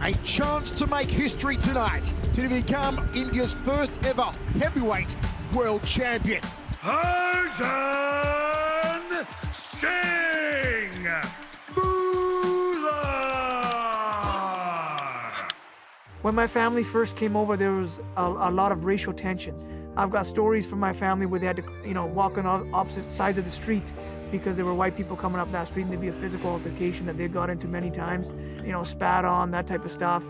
a chance to make history tonight to become India's first ever heavyweight world champion. Arjan Bhullar. When my family first came over, there was a lot of racial tensions. I've got stories from my family where they had to, walk on opposite sides of the street because there were white people coming up that street and there'd be a physical altercation that they got into many times, spat on, that type of stuff.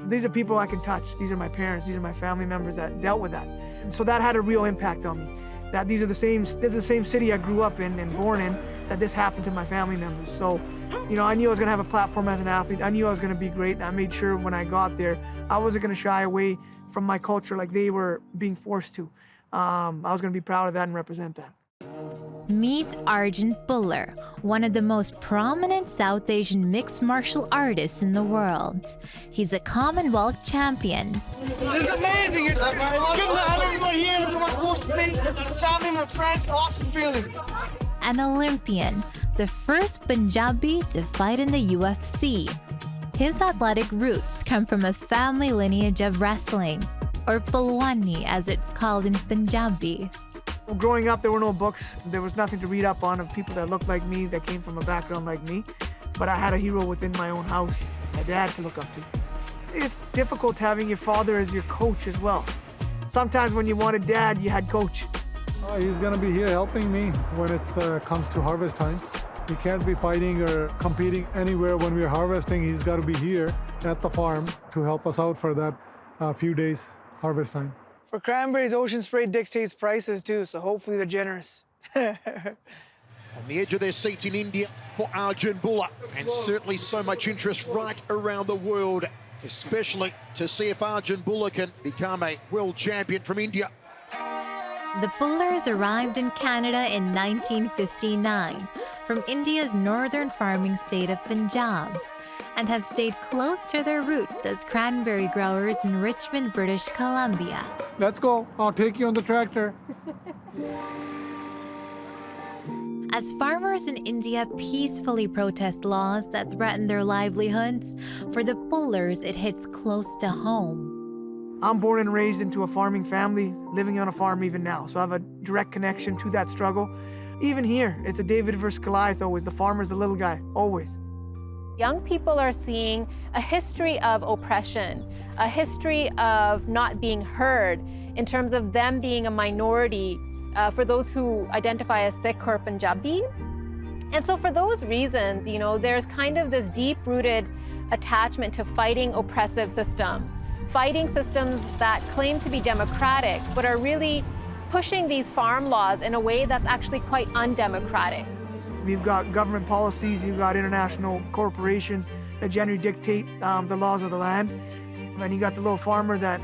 These are people I can touch. These are my parents. These are my family members that dealt with that. And so that had a real impact on me. That this is the same city I grew up in and born in, that this happened to my family members. So, I knew I was gonna have a platform as an athlete. I knew I was gonna be great, and I made sure when I got there, I wasn't gonna shy away from my culture like they were being forced to. I was gonna be proud of that and represent that. Meet Arjan Bhullar, one of the most prominent South Asian mixed martial artists in the world. He's a Commonwealth champion. It's amazing. It's good to have everybody here. Look at my coach today. Family, my friends, awesome feeling. An Olympian, the first Punjabi to fight in the UFC. His athletic roots come from a family lineage of wrestling, or Pulwani as it's called in Punjabi. Growing up, there were no books. There was nothing to read up on of people that looked like me, that came from a background like me. But I had a hero within my own house, my dad, to look up to. It's difficult having your father as your coach as well. Sometimes when you wanted dad, you had coach. He's going to be here helping me when it comes to harvest time. He can't be fighting or competing anywhere when we're harvesting. He's got to be here at the farm to help us out for that few days harvest time. For cranberries, Ocean Spray dictates prices too, so hopefully they're generous. On the edge of their seats in India for Arjan Bhullar, and certainly so much interest right around the world, especially to see if Arjan Bhullar can become a world champion from India. The Bhullars arrived in Canada in 1959 from India's northern farming state of Punjab, and have stayed close to their roots as cranberry growers in Richmond, British Columbia. Let's go. I'll take you on the tractor. As farmers in India peacefully protest laws that threaten their livelihoods, for the Bhullars it hits close to home. I'm born and raised into a farming family, living on a farm even now, so I have a direct connection to that struggle. Even here, it's a David versus Goliath always. The farmer's the little guy, always. Young people are seeing a history of oppression, a history of not being heard in terms of them being a minority for those who identify as Sikh or Punjabi. And so for those reasons, there's kind of this deep-rooted attachment to fighting oppressive systems, fighting systems that claim to be democratic, but are really pushing these farm laws in a way that's actually quite undemocratic. We've got government policies, you've got international corporations that generally dictate the laws of the land. And you got the little farmer that,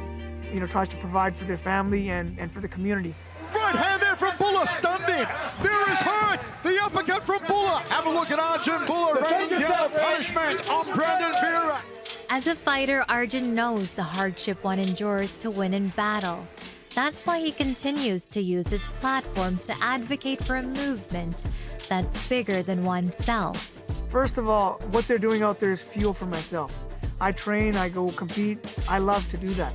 tries to provide for their family and for the communities. Right hand there from Bhullar, stunned him. There is hurt. The uppercut from Bhullar. Have a look at Arjan Bhullar raining down the punishment on Brandon Vera. As a fighter, Arjan knows the hardship one endures to win in battle. That's why he continues to use his platform to advocate for a movement that's bigger than oneself. First of all, what they're doing out there is fuel for myself. I train, I go compete, I love to do that.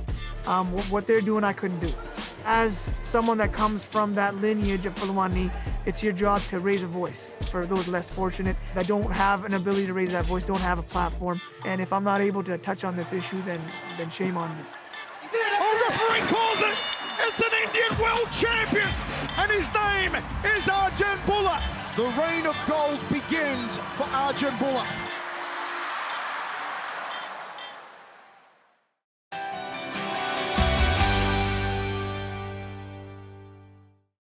What they're doing, I couldn't do. As someone that comes from that lineage of Pulwani, it's your job to raise a voice for those less fortunate that don't have an ability to raise that voice, don't have a platform. And if I'm not able to touch on this issue, then shame on me. Oh, referee calls it! It's an Indian world champion, and his name is Arjan Bhullar. The reign of gold begins for Arjan Bhullar.